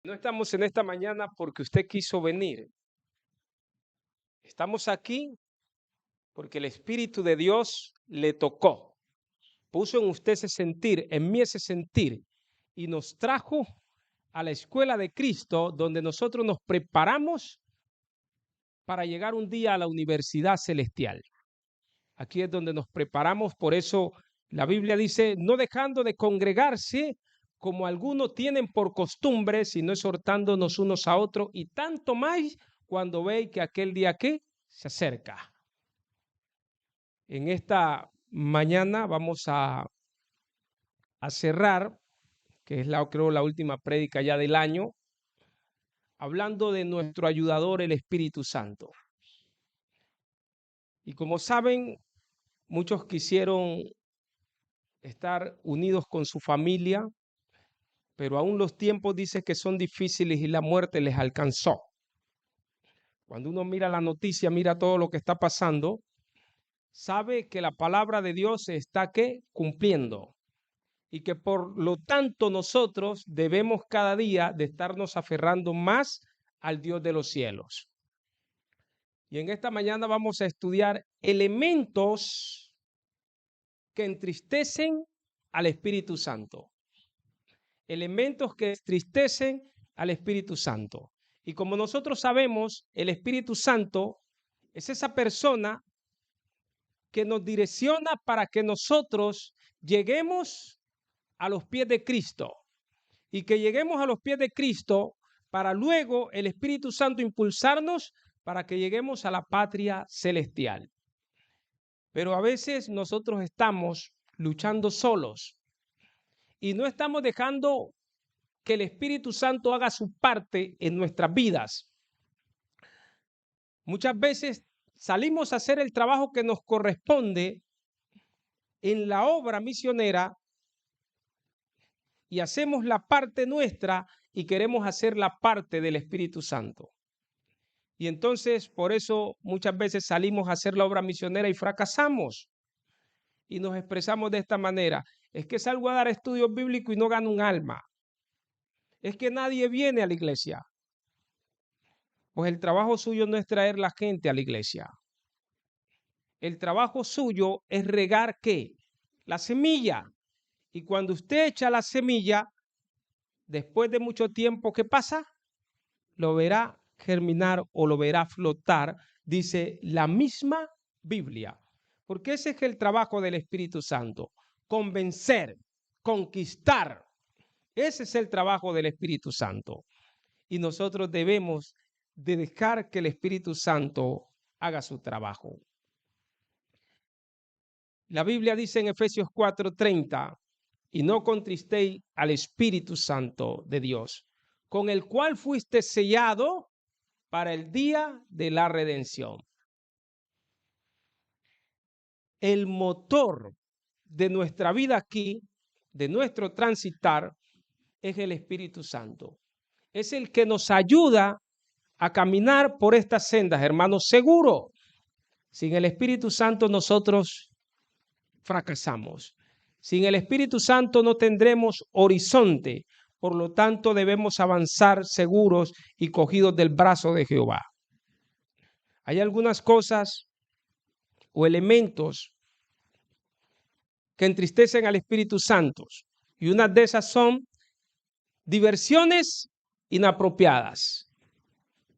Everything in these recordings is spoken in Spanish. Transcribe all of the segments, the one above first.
No estamos en esta mañana porque usted quiso venir. Estamos aquí porque el Espíritu de Dios le tocó. Puso en usted ese sentir, en mí ese sentir, y nos trajo a la escuela de Cristo, donde nosotros nos preparamos para llegar un día a la universidad celestial. Aquí es donde nos preparamos, por eso la Biblia dice, no dejando de congregarse, como algunos tienen por costumbre, sino exhortándonos unos a otros, y tanto más cuando veis que aquel día que se acerca. En esta mañana vamos a cerrar, que es creo la última prédica ya del año, hablando de nuestro ayudador, el Espíritu Santo. Y como saben, muchos quisieron estar unidos con su familia, pero aún los tiempos dicen que son difíciles y la muerte les alcanzó. Cuando uno mira la noticia, mira todo lo que está pasando, sabe que la palabra de Dios se está cumpliendo y que por lo tanto nosotros debemos cada día de estarnos aferrando más al Dios de los cielos. Y en esta mañana vamos a estudiar elementos que entristecen al Espíritu Santo. Elementos que entristecen al Espíritu Santo. Y como nosotros sabemos, el Espíritu Santo es esa persona que nos direcciona para que nosotros lleguemos a los pies de Cristo. Y que lleguemos a los pies de Cristo para luego el Espíritu Santo impulsarnos para que lleguemos a la patria celestial. Pero a veces nosotros estamos luchando solos y no estamos dejando que el Espíritu Santo haga su parte en nuestras vidas. Muchas veces salimos a hacer el trabajo que nos corresponde en la obra misionera y hacemos la parte nuestra y queremos hacer la parte del Espíritu Santo. Y entonces por eso muchas veces salimos a hacer la obra misionera y fracasamos. Y nos expresamos de esta manera: es que salgo a dar estudios bíblicos y no gano un alma. Es que nadie viene a la iglesia. Pues el trabajo suyo no es traer la gente a la iglesia. El trabajo suyo es regar ¿qué? La semilla. Y cuando usted echa la semilla, después de mucho tiempo, ¿qué pasa? Lo verá germinar o lo verá flotar, dice la misma Biblia. Porque ese es el trabajo del Espíritu Santo. Convencer, conquistar. Ese es el trabajo del Espíritu Santo. Y nosotros debemos de dejar que el Espíritu Santo haga su trabajo. La Biblia dice en Efesios 4:30, y no contristéis al Espíritu Santo de Dios, con el cual fuiste sellado para el día de la redención. El motor de nuestra vida aquí, de nuestro transitar, es el Espíritu Santo. Es el que nos ayuda a caminar por estas sendas, hermanos, seguro. Sin el Espíritu Santo nosotros fracasamos. Sin el Espíritu Santo no tendremos horizonte, por lo tanto debemos avanzar seguros y cogidos del brazo de Jehová. Hay algunas cosas o elementos que entristecen al Espíritu Santo y unas de esas son diversiones inapropiadas.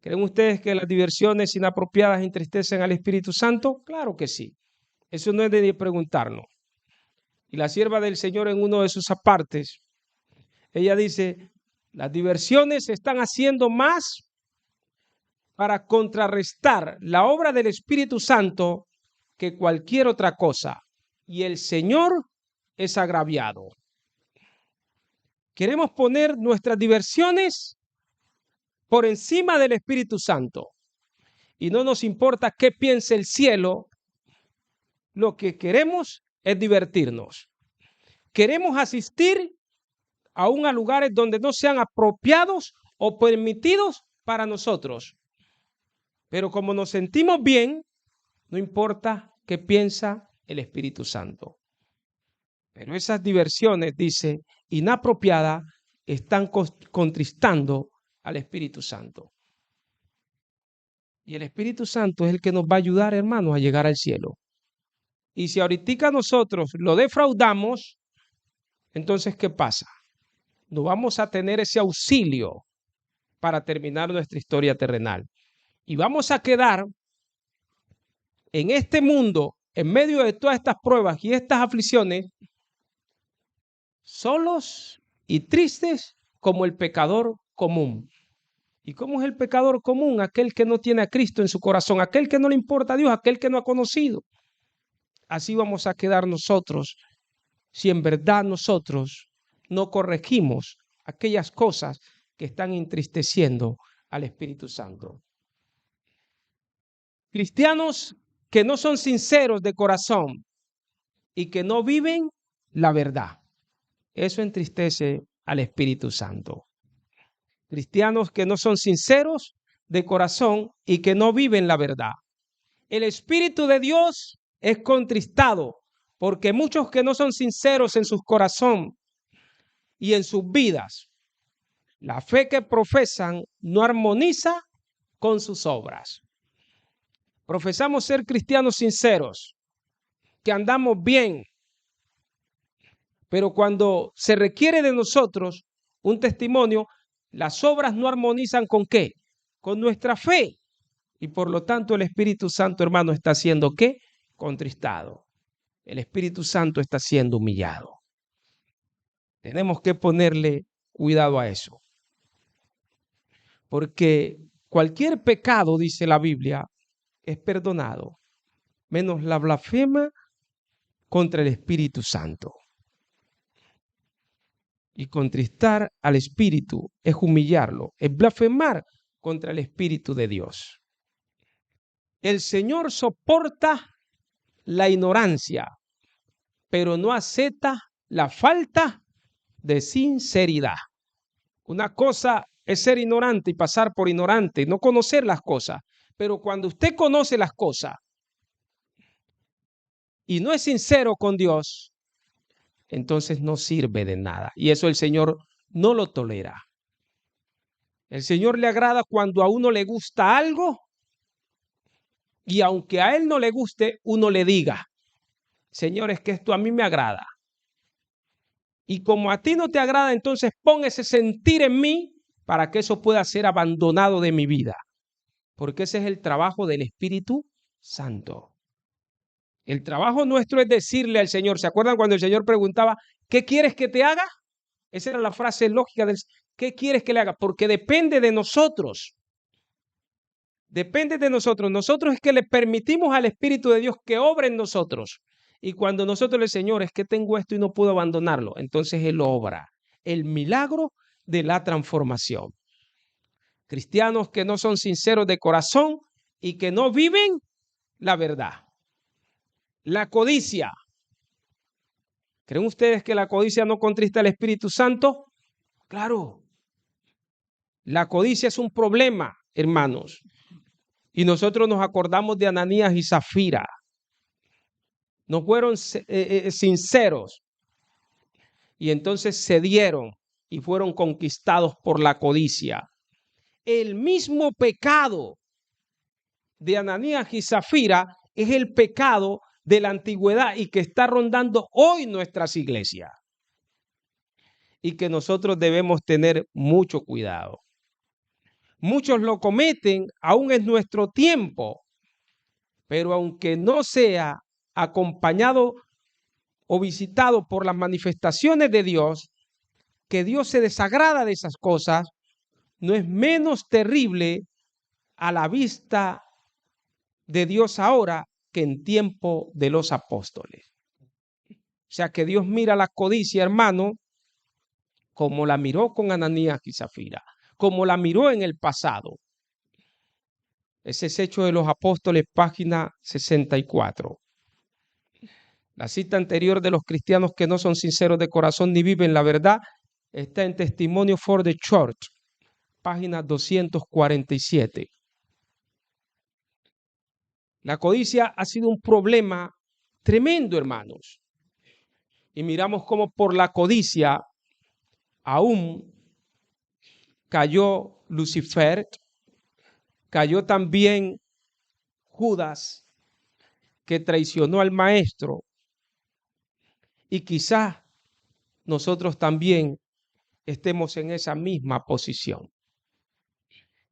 ¿Creen ustedes que las diversiones inapropiadas entristecen al Espíritu Santo? Claro que sí. Eso no es de preguntarnos. Y la sierva del Señor en uno de sus apartes, ella dice, las diversiones se están haciendo más para contrarrestar la obra del Espíritu Santo que cualquier otra cosa. Y el Señor es agraviado. Queremos poner nuestras diversiones por encima del Espíritu Santo. Y no nos importa qué piense el cielo, lo que queremos es divertirnos. Queremos asistir aún a lugares donde no sean apropiados o permitidos para nosotros. Pero como nos sentimos bien, no importa qué piensa el Espíritu Santo. Pero esas diversiones, dice, inapropiadas, están contristando al Espíritu Santo. Y el Espíritu Santo es el que nos va a ayudar, hermanos, a llegar al cielo. Y si ahorita nosotros lo defraudamos, entonces, ¿qué pasa? No vamos a tener ese auxilio para terminar nuestra historia terrenal. Y vamos a quedar en este mundo, en medio de todas estas pruebas y estas aflicciones, solos y tristes como el pecador común. ¿Y cómo es el pecador común? Aquel que no tiene a Cristo en su corazón, aquel que no le importa a Dios, aquel que no ha conocido. Así vamos a quedar nosotros si en verdad nosotros no corregimos aquellas cosas que están entristeciendo al Espíritu Santo. Cristianos que no son sinceros de corazón y que no viven la verdad. Eso entristece al Espíritu Santo. Cristianos que no son sinceros de corazón y que no viven la verdad. El Espíritu de Dios es contristado porque muchos que no son sinceros en su corazón y en sus vidas, la fe que profesan no armoniza con sus obras. Profesamos ser cristianos sinceros, que andamos bien, pero cuando se requiere de nosotros un testimonio, las obras no armonizan ¿con qué? Con nuestra fe. Y por lo tanto el Espíritu Santo, hermano, está siendo ¿qué? Contristado. El Espíritu Santo está siendo humillado. Tenemos que ponerle cuidado a eso. Porque cualquier pecado, dice la Biblia, es perdonado, menos la blasfema contra el Espíritu Santo. Y contristar al Espíritu es humillarlo, es blasfemar contra el Espíritu de Dios. El Señor soporta la ignorancia, pero no acepta la falta de sinceridad. Una cosa es ser ignorante y pasar por ignorante, no conocer las cosas, pero cuando usted conoce las cosas y no es sincero con Dios, entonces no sirve de nada. Y eso el Señor no lo tolera. El Señor le agrada cuando a uno le gusta algo y aunque a Él no le guste, uno le diga, Señor, es que esto a mí me agrada. Y como a ti no te agrada, entonces pon ese sentir en mí para que eso pueda ser abandonado de mi vida. Porque ese es el trabajo del Espíritu Santo. El trabajo nuestro es decirle al Señor, ¿se acuerdan cuando el Señor preguntaba, ¿qué quieres que te haga? Esa era la frase lógica del, ¿qué quieres que le haga? Porque depende de nosotros. Depende de nosotros. Nosotros es que le permitimos al Espíritu de Dios que obre en nosotros. Y cuando nosotros le Señor, es que tengo esto y no puedo abandonarlo, entonces Él obra el milagro de la transformación. Cristianos que no son sinceros de corazón y que no viven la verdad. La codicia. ¿Creen ustedes que la codicia no contrista al Espíritu Santo? Claro. La codicia es un problema, hermanos. Y nosotros nos acordamos de Ananías y Zafira. No fueron sinceros. Y entonces cedieron y fueron conquistados por la codicia. El mismo pecado de Ananías y Zafira es el pecado de la antigüedad y que está rondando hoy nuestras iglesias. Y que nosotros debemos tener mucho cuidado. Muchos lo cometen aún en nuestro tiempo, pero aunque no sea acompañado o visitado por las manifestaciones de Dios, que Dios se desagrada de esas cosas, no es menos terrible a la vista de Dios ahora que en tiempo de los apóstoles. O sea que Dios mira la codicia, hermano, como la miró con Ananías y Zafira, como la miró en el pasado. Ese es Hechos de los Apóstoles, página 64. La cita anterior de los cristianos que no son sinceros de corazón ni viven la verdad está en Testimonio for the Church, página 247. La codicia ha sido un problema tremendo, hermanos. Y miramos cómo por la codicia aún cayó Lucifer, cayó también Judas, que traicionó al maestro, y quizás nosotros también estemos en esa misma posición.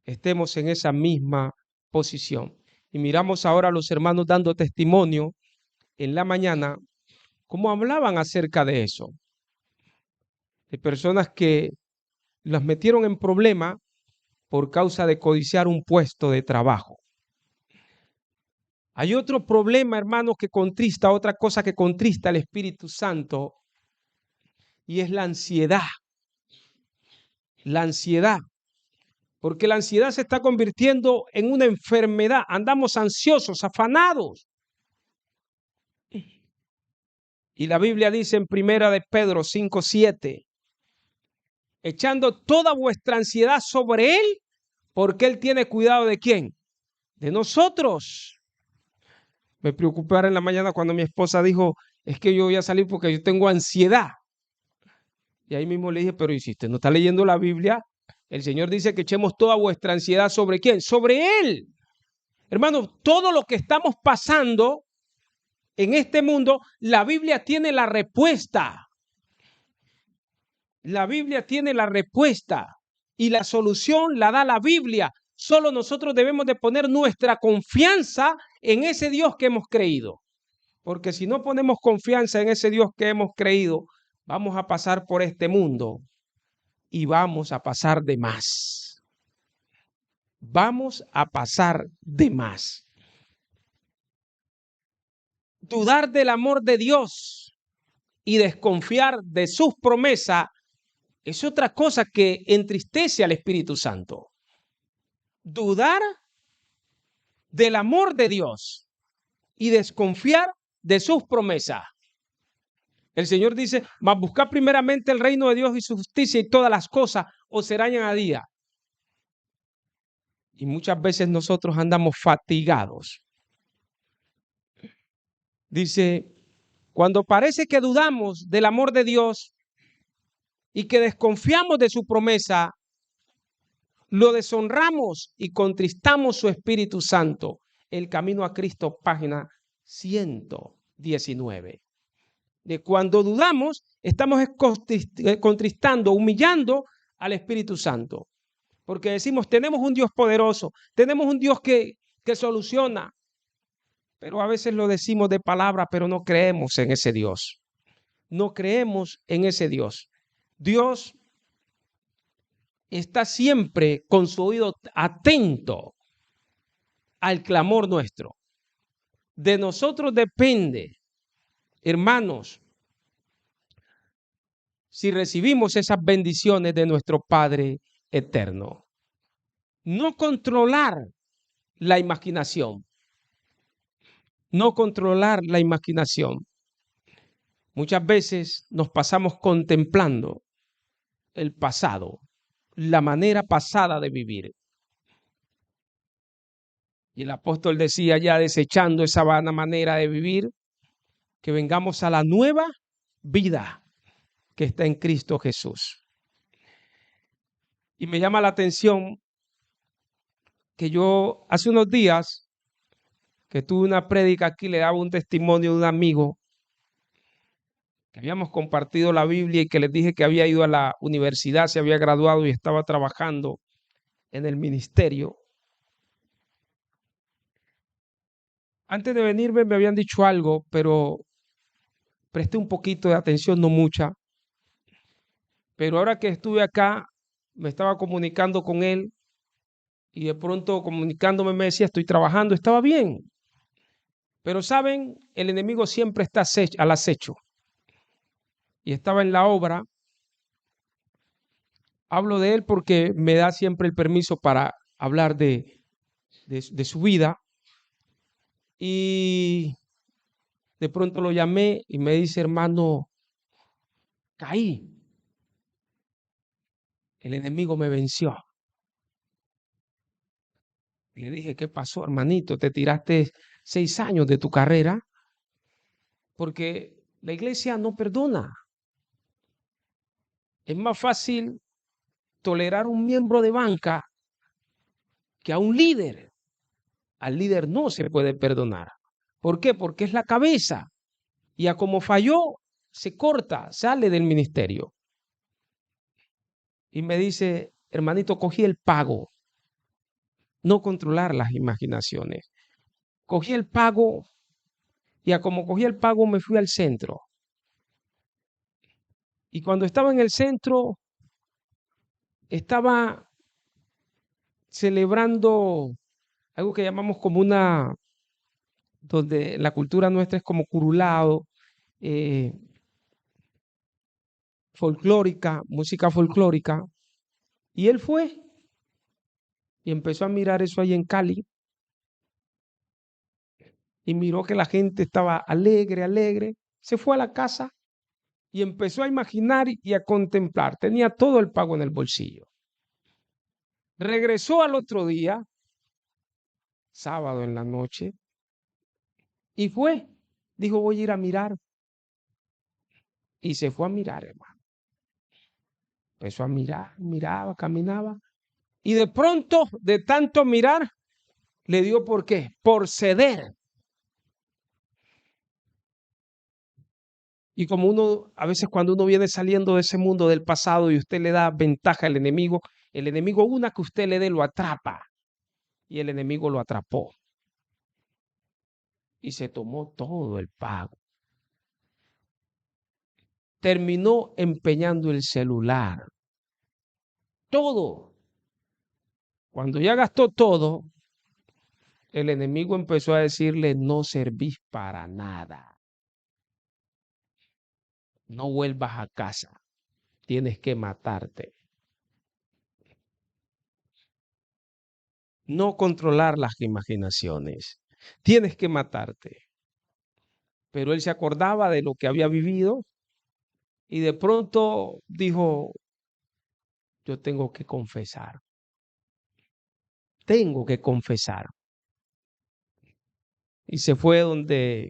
Estemos en esa misma posición. Y miramos ahora a los hermanos dando testimonio en la mañana, cómo hablaban acerca de eso. De personas que las metieron en problema por causa de codiciar un puesto de trabajo. Hay otro problema, hermanos, que contrista, otra cosa que contrista al Espíritu Santo, y es la ansiedad. La ansiedad. Porque la ansiedad se está convirtiendo en una enfermedad. Andamos ansiosos, afanados. Y la Biblia dice en Primera de Pedro 5:7, echando toda vuestra ansiedad sobre Él, porque Él tiene cuidado ¿de quién? De nosotros. Me preocupé ahora en la mañana cuando mi esposa dijo, es que yo voy a salir porque yo tengo ansiedad. Y ahí mismo le dije, pero ¿y si usted no está leyendo la Biblia? El Señor dice que echemos toda vuestra ansiedad ¿sobre quién? Sobre Él. Hermanos, todo lo que estamos pasando en este mundo, la Biblia tiene la respuesta. La Biblia tiene la respuesta y la solución la da la Biblia. Solo nosotros debemos de poner nuestra confianza en ese Dios que hemos creído. Porque si no ponemos confianza en ese Dios que hemos creído, vamos a pasar por este mundo y vamos a pasar de más. Vamos a pasar de más. Dudar del amor de Dios y desconfiar de sus promesas es otra cosa que entristece al Espíritu Santo. Dudar del amor de Dios y desconfiar de sus promesas. El Señor dice, mas buscad primeramente el reino de Dios y su justicia y todas las cosas os serán añadidas. Y muchas veces nosotros andamos fatigados. Dice, cuando parece que dudamos del amor de Dios y que desconfiamos de su promesa, lo deshonramos y contristamos su Espíritu Santo. El camino a Cristo, página 119. De cuando dudamos, estamos contristando, humillando al Espíritu Santo. Porque decimos, tenemos un Dios poderoso, tenemos un Dios que soluciona. Pero a veces lo decimos de palabra, pero no creemos en ese Dios. No creemos en ese Dios. Dios está siempre con su oído atento al clamor nuestro. De nosotros depende, hermanos, si recibimos esas bendiciones de nuestro Padre eterno. No controlar la imaginación. No controlar la imaginación. Muchas veces nos pasamos contemplando el pasado, la manera pasada de vivir. Y el apóstol decía, ya desechando esa vana manera de vivir, que vengamos a la nueva vida que está en Cristo Jesús. Y me llama la atención que yo hace unos días que tuve una prédica aquí, le daba un testimonio de un amigo que habíamos compartido la Biblia y que les dije que había ido a la universidad, se había graduado y estaba trabajando en el ministerio. Antes de venirme me habían dicho algo, pero presté un poquito de atención, no mucha. Pero ahora que estuve acá, me estaba comunicando con él y de pronto comunicándome me decía, estoy trabajando, estaba bien. Pero saben, el enemigo siempre está al acecho. Y estaba en la obra. Hablo de él porque me da siempre el permiso para hablar de su vida. Y de pronto lo llamé y me dice, hermano, caí. El enemigo me venció. Y le dije, ¿qué pasó, hermanito? Te tiraste 6 años de tu carrera porque la iglesia no perdona. Es más fácil tolerar a un miembro de banca que a un líder. Al líder no se puede perdonar. ¿Por qué? Porque es la cabeza. Y a como falló, se corta, sale del ministerio. Y me dice, hermanito, cogí el pago. No controlar las imaginaciones. Cogí el pago y a como cogí el pago me fui al centro. Y cuando estaba en el centro, estaba celebrando algo que llamamos como donde la cultura nuestra es como curulado, eh, folclórica, música folclórica. Y él fue y empezó a mirar eso ahí en Cali y miró que la gente estaba alegre, alegre. Se fue a la casa y empezó a imaginar y a contemplar. Tenía todo el pago en el bolsillo. Regresó al otro día, sábado en la noche, y fue. Dijo, voy a ir a mirar. Y se fue a mirar, hermano. Empezó a mirar, miraba, caminaba. Y de pronto, de tanto mirar, le dio por qué. Por ceder. Y como uno, a veces cuando uno viene saliendo de ese mundo del pasado y usted le da ventaja al enemigo, el enemigo una que usted le dé lo atrapa. Y el enemigo lo atrapó. Y se tomó todo el pago. Terminó empeñando el celular. Todo. Cuando ya gastó todo, el enemigo empezó a decirle, no servís para nada. No vuelvas a casa. Tienes que matarte. No controlar las imaginaciones. Tienes que matarte. Pero él se acordaba de lo que había vivido y de pronto dijo, yo tengo que confesar. Tengo que confesar. Y se fue donde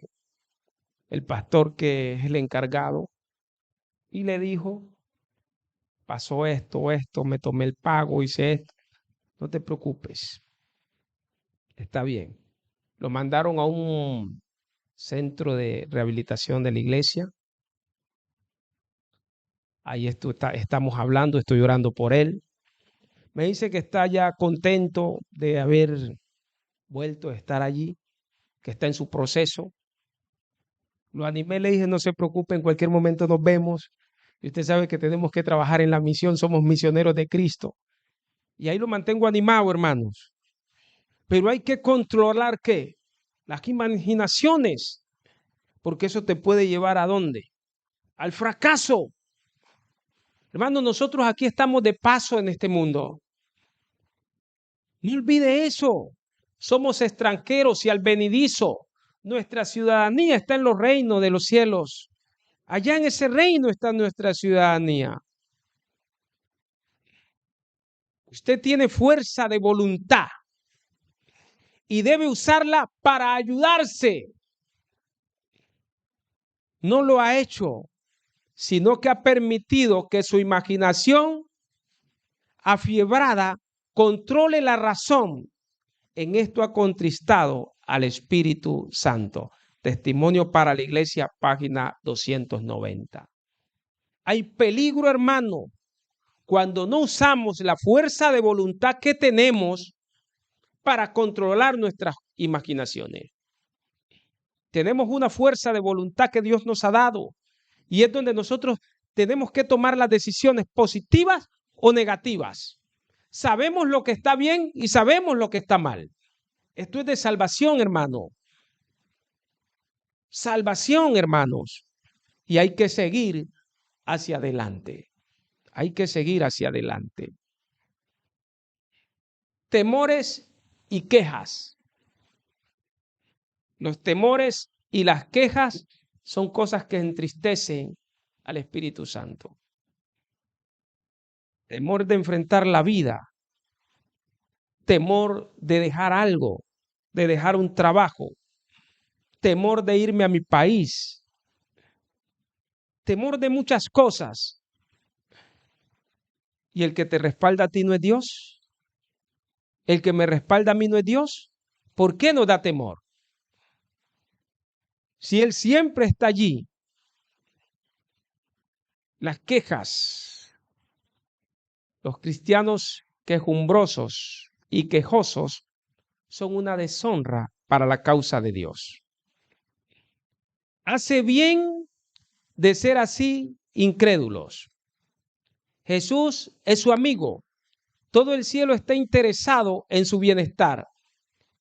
el pastor que es el encargado y le dijo, pasó esto, me tomé el pago, hice esto. No te preocupes, está bien. Lo mandaron a un centro de rehabilitación de la iglesia. Ahí estamos hablando, estoy orando por él. Me dice que está ya contento de haber vuelto a estar allí, que está en su proceso. Lo animé, le dije, no se preocupe, en cualquier momento nos vemos. Y usted sabe que tenemos que trabajar en la misión, somos misioneros de Cristo. Y ahí lo mantengo animado, hermanos. Pero hay que controlar ¿qué? Las imaginaciones, porque eso te puede llevar ¿a dónde? Al fracaso. Hermanos, nosotros aquí estamos de paso en este mundo. No olvide eso. Somos extranjeros y advenedizo. Nuestra ciudadanía está en los reinos de los cielos. Allá en ese reino está nuestra ciudadanía. Usted tiene fuerza de voluntad y debe usarla para ayudarse. No lo ha hecho, sino que ha permitido que su imaginación afiebrada controle la razón. En esto ha contristado al Espíritu Santo. Testimonio para la Iglesia, página 290. Hay peligro, hermano, cuando no usamos la fuerza de voluntad que tenemos para controlar nuestras imaginaciones. Tenemos una fuerza de voluntad que Dios nos ha dado y es donde nosotros tenemos que tomar las decisiones positivas o negativas. Sabemos lo que está bien y sabemos lo que está mal. Esto es de salvación, hermano. Salvación, hermanos. Y hay que seguir hacia adelante. Hay que seguir hacia adelante. Temores y quejas. Los temores y las quejas son cosas que entristecen al Espíritu Santo. Temor de enfrentar la vida. Temor de dejar algo, de dejar un trabajo. Temor de irme a mi país. Temor de muchas cosas. ¿Y el que te respalda a ti no es Dios? ¿El que me respalda a mí no es Dios? ¿Por qué nos da temor? Si Él siempre está allí, las quejas, los cristianos quejumbrosos y quejosos son una deshonra para la causa de Dios. Hace bien de ser así incrédulos. Jesús es su amigo. Todo el cielo está interesado en su bienestar.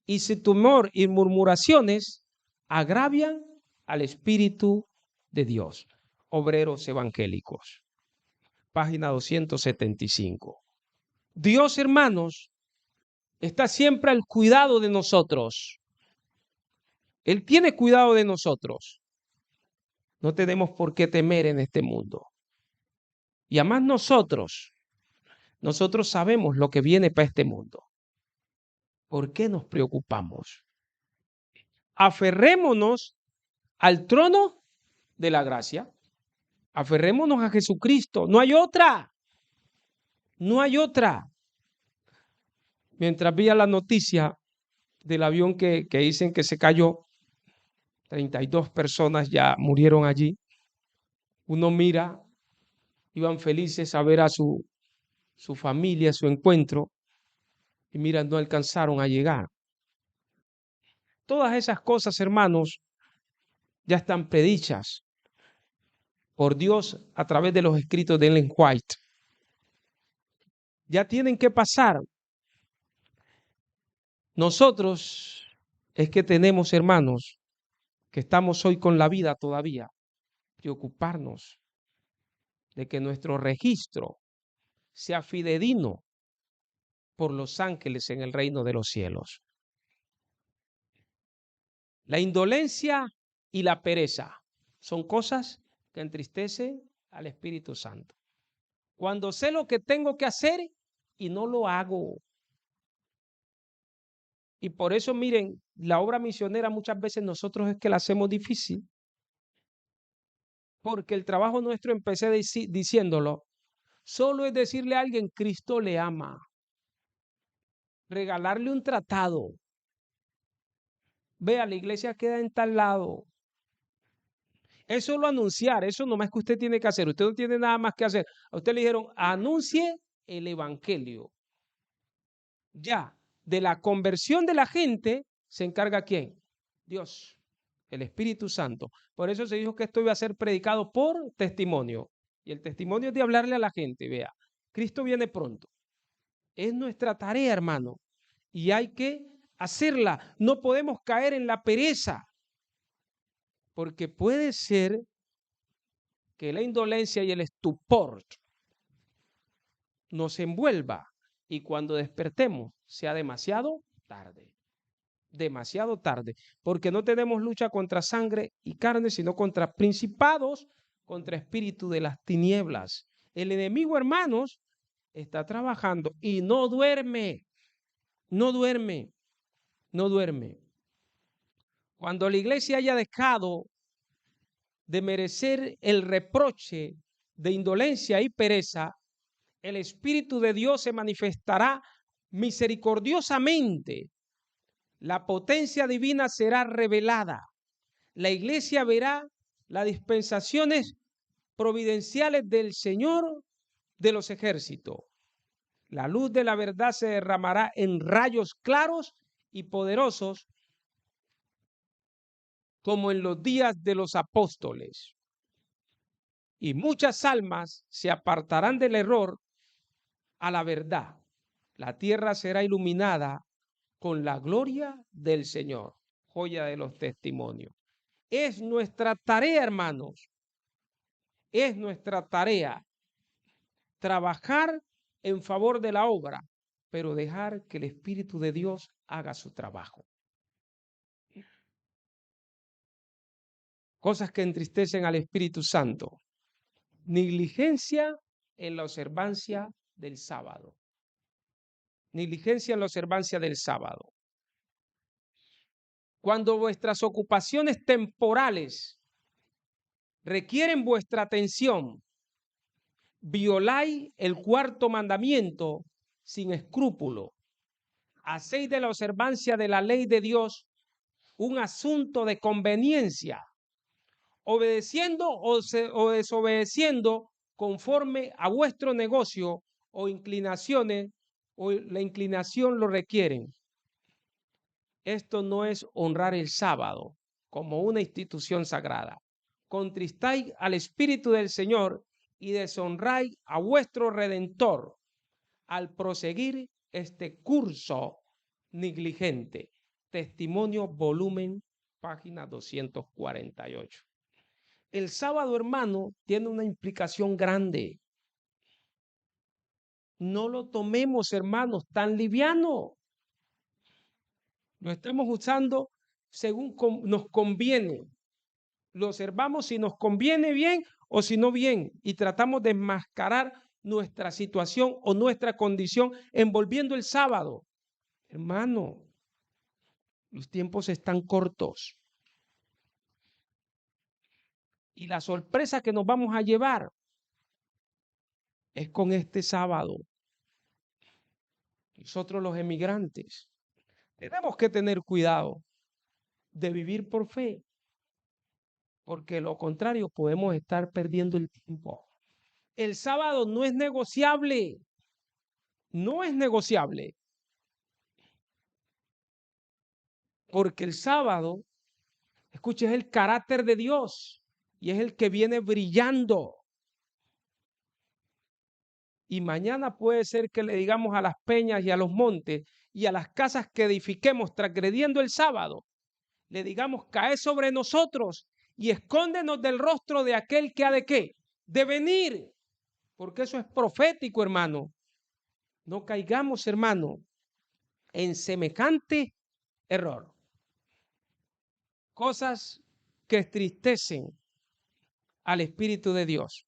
Y su temor y murmuraciones agravian al Espíritu de Dios. Obreros Evangélicos, página 275. Dios, hermanos, está siempre al cuidado de nosotros. Él tiene cuidado de nosotros. No tenemos por qué temer en este mundo. Y además nosotros sabemos lo que viene para este mundo. ¿Por qué nos preocupamos? Aferrémonos al trono de la gracia. Aferrémonos a Jesucristo. No hay otra. No hay otra. Mientras veía la noticia del avión que dicen que se cayó, 32 personas ya murieron allí. Uno mira, iban felices a ver a su familia, su encuentro, y mira, no alcanzaron a llegar. Todas esas cosas, hermanos, ya están predichas por Dios a través de los escritos de Ellen White. Ya tienen que pasar. Nosotros es que tenemos, hermanos, que estamos hoy con la vida todavía, preocuparnos de que nuestro registro sea fidedigno por los ángeles en el reino de los cielos. La indolencia y la pereza son cosas que entristecen al Espíritu Santo. Cuando sé lo que tengo que hacer y no lo hago. Y por eso, miren, la obra misionera muchas veces nosotros es que la hacemos difícil. Porque el trabajo nuestro, empecé diciéndolo, solo es decirle a alguien, Cristo le ama. Regalarle un tratado. Vea, la iglesia queda en tal lado. Es solo anunciar, eso nomás que usted tiene que hacer. Usted no tiene nada más que hacer. A usted le dijeron, anuncie el evangelio. Ya, de la conversión de la gente se encarga ¿quién? Dios, el Espíritu Santo. Por eso se dijo que esto iba a ser predicado por testimonio. Y el testimonio es de hablarle a la gente. Vea, Cristo viene pronto. Es nuestra tarea, hermano. Y hay que hacerla. No podemos caer en la pereza. Porque puede ser que la indolencia y el estupor nos envuelva y cuando despertemos sea demasiado tarde. Demasiado tarde, porque no tenemos lucha contra sangre y carne, sino contra principados, contra espíritu de las tinieblas. El enemigo, hermanos, está trabajando y no duerme, no duerme, no duerme. Cuando la iglesia haya dejado de merecer el reproche de indolencia y pereza, el Espíritu de Dios se manifestará misericordiosamente. La potencia divina será revelada. La iglesia verá las dispensaciones providenciales del Señor de los ejércitos. La luz de la verdad se derramará en rayos claros y poderosos como en los días de los apóstoles. Y muchas almas se apartarán del error a la verdad. La tierra será iluminada con la gloria del Señor. Joya de los testimonios. Es nuestra tarea, hermanos. Es nuestra tarea trabajar en favor de la obra, pero dejar que el Espíritu de Dios haga su trabajo. Cosas que entristecen al Espíritu Santo. Negligencia en la observancia del sábado. Negligencia en la observancia del sábado. Cuando vuestras ocupaciones temporales requieren vuestra atención, violáis el cuarto mandamiento sin escrúpulo, hacéis de la observancia de la ley de Dios un asunto de conveniencia, obedeciendo o desobedeciendo conforme a vuestro negocio o inclinaciones o la inclinación lo requieren. Esto no es honrar el sábado como una institución sagrada. Contristáis al Espíritu del Señor y deshonráis a vuestro Redentor al proseguir este curso negligente. Testimonio, volumen, página 248. El sábado, hermano, tiene una implicación grande. No lo tomemos, hermanos, tan liviano. Lo estamos usando según nos conviene. Lo observamos si nos conviene bien o si no bien y tratamos de enmascarar nuestra situación o nuestra condición envolviendo el sábado. Hermano, los tiempos están cortos y la sorpresa que nos vamos a llevar es con este sábado. Nosotros los emigrantes tenemos que tener cuidado de vivir por fe, porque lo contrario podemos estar perdiendo el tiempo. El sábado no es negociable, no es negociable, porque el sábado, escuche, es el carácter de Dios y es el que viene brillando. Y mañana puede ser que le digamos a las peñas y a los montes y a las casas que edifiquemos transgrediendo el sábado, le digamos, cae sobre nosotros y escóndenos del rostro de aquel que ha de qué, de venir, porque eso es profético, hermano. No caigamos, hermano, en semejante error. Cosas que entristecen al Espíritu de Dios.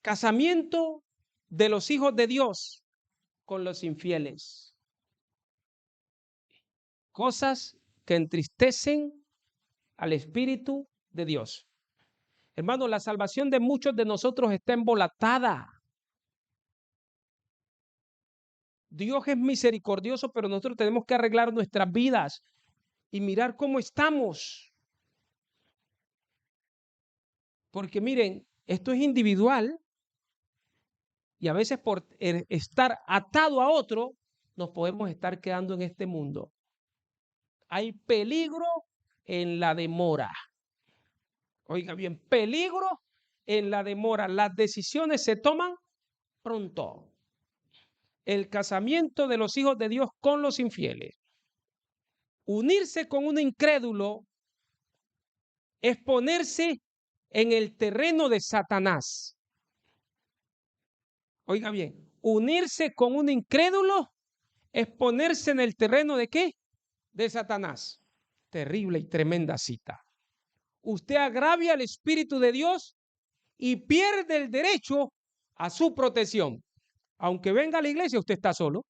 Casamiento de los hijos de Dios con los infieles. Cosas que entristecen al Espíritu de Dios. Hermano, la salvación de muchos de nosotros está embolatada. Dios es misericordioso, pero nosotros tenemos que arreglar nuestras vidas y mirar cómo estamos. Porque miren, esto es individual y a veces por estar atado a otro, nos podemos estar quedando en este mundo. Hay peligro en la demora. Oiga bien, peligro en la demora. Las decisiones se toman pronto. El casamiento de los hijos de Dios con los infieles. Unirse con un incrédulo es ponerse en el terreno de Satanás. Oiga bien, unirse con un incrédulo es ponerse en el terreno de ¿qué? De Satanás. Terrible y tremenda cita. Usted agravia al Espíritu de Dios y pierde el derecho a su protección. Aunque venga a la iglesia, usted está solo,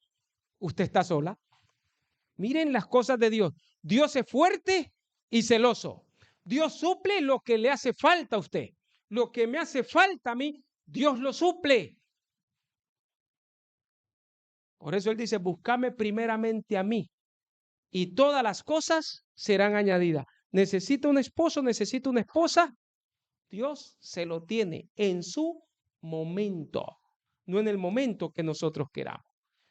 usted está sola. Miren las cosas de Dios. Dios es fuerte y celoso. Dios suple lo que le hace falta a usted. Lo que me hace falta a mí, Dios lo suple. Por eso Él dice, búscame primeramente a mí y todas las cosas serán añadidas. ¿Necesita un esposo? ¿Necesita una esposa? Dios se lo tiene en su momento, no en el momento que nosotros queramos.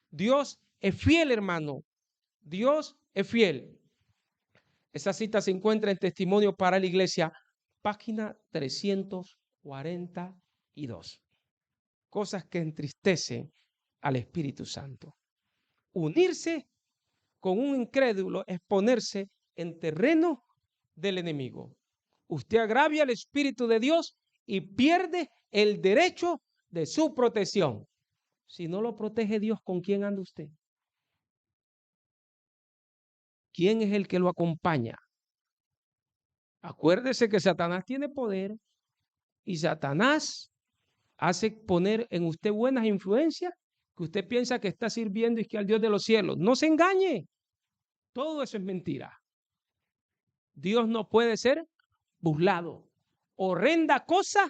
Dios es fiel, hermano. Dios es fiel. Esa cita se encuentra en Testimonio para la Iglesia, página 342. Cosas que entristecen al Espíritu Santo. Unirse con un incrédulo es ponerse en terreno del enemigo. Usted agravia al Espíritu de Dios y pierde el derecho de su protección. Si no lo protege Dios, ¿con quién anda usted? ¿Quién es el que lo acompaña? Acuérdese que Satanás tiene poder y Satanás hace poner en usted buenas influencias que usted piensa que está sirviendo y que al Dios de los cielos. No se engañe. Todo eso es mentira. Dios no puede ser burlado. horrenda cosa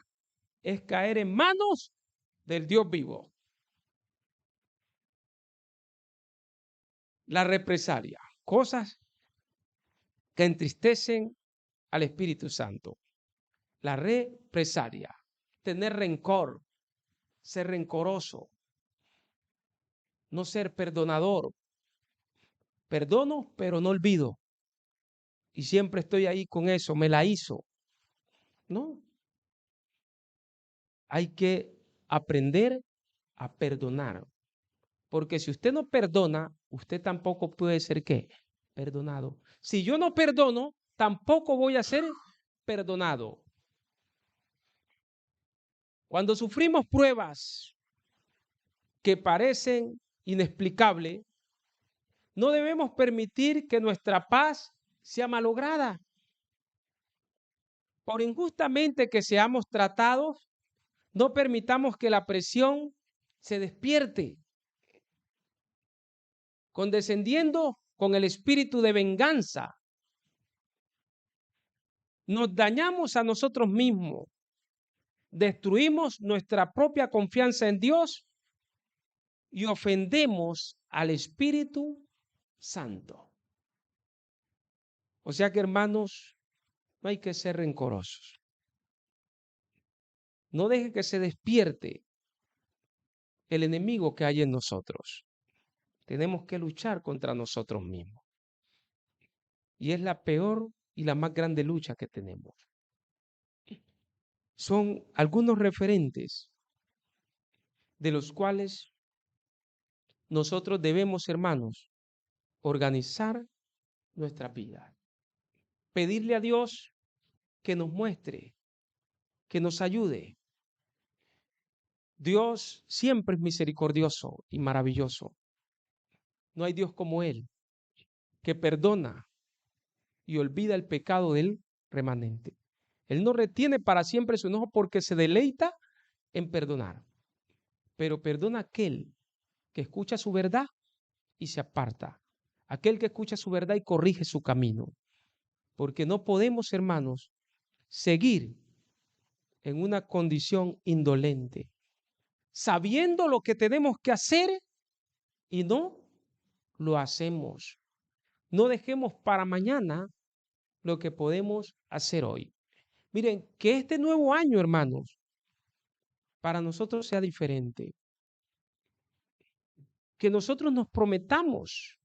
es caer en manos del Dios vivo. La represalia, cosas que entristecen al Espíritu Santo. La represalia, tener rencor, ser rencoroso, no ser perdonador. Perdono, pero no olvido. Y siempre estoy ahí con eso, me la hizo. No. Hay que aprender a perdonar. Porque si usted no perdona, usted tampoco puede ser ¿qué? Perdonado. Si yo no perdono, tampoco voy a ser perdonado. Cuando sufrimos pruebas que parecen inexplicables, no debemos permitir que nuestra paz sea malograda. Por injustamente que seamos tratados, no permitamos que la presión se despierte, condescendiendo con el espíritu de venganza. Nos dañamos a nosotros mismos, destruimos nuestra propia confianza en Dios y ofendemos al Espíritu Santo. O sea que, hermanos, no hay que ser rencorosos. No deje que se despierte el enemigo que hay en nosotros. Tenemos que luchar contra nosotros mismos. Y es la peor y la más grande lucha que tenemos. Son algunos referentes de los cuales nosotros debemos, hermanos, organizar nuestra vida. Pedirle a Dios que nos muestre, que nos ayude. Dios siempre es misericordioso y maravilloso. No hay Dios como Él, que perdona y olvida el pecado del remanente. Él no retiene para siempre su enojo porque se deleita en perdonar. Pero perdona a aquel que escucha su verdad y se aparta. Aquel que escucha su verdad y corrige su camino. Porque no podemos, hermanos, seguir en una condición indolente, sabiendo lo que tenemos que hacer y no lo hacemos. No dejemos para mañana lo que podemos hacer hoy. Miren, que este nuevo año, hermanos, para nosotros sea diferente. Que nosotros nos prometamos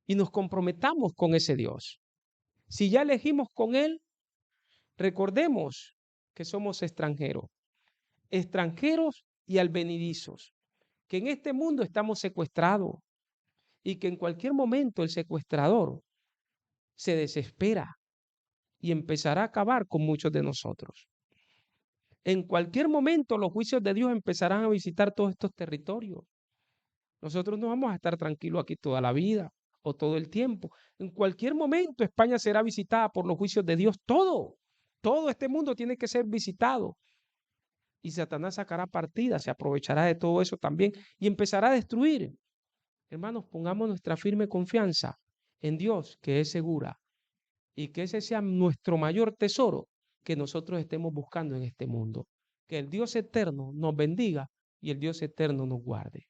y nos comprometamos con ese Dios. Si ya elegimos con Él, recordemos que somos extranjeros y advenedizos, que en este mundo estamos secuestrados y que en cualquier momento el secuestrador se desespera y empezará a acabar con muchos de nosotros. En cualquier momento los juicios de Dios empezarán a visitar todos estos territorios. Nosotros no vamos a estar tranquilos aquí toda la vida o todo el tiempo. En cualquier momento España será visitada por los juicios de Dios. Todo este mundo tiene que ser visitado. Y Satanás sacará partida, se aprovechará de todo eso también y empezará a destruir. Hermanos, pongamos nuestra firme confianza en Dios, que es segura, y que ese sea nuestro mayor tesoro que nosotros estemos buscando en este mundo. Que el Dios eterno nos bendiga y el Dios eterno nos guarde.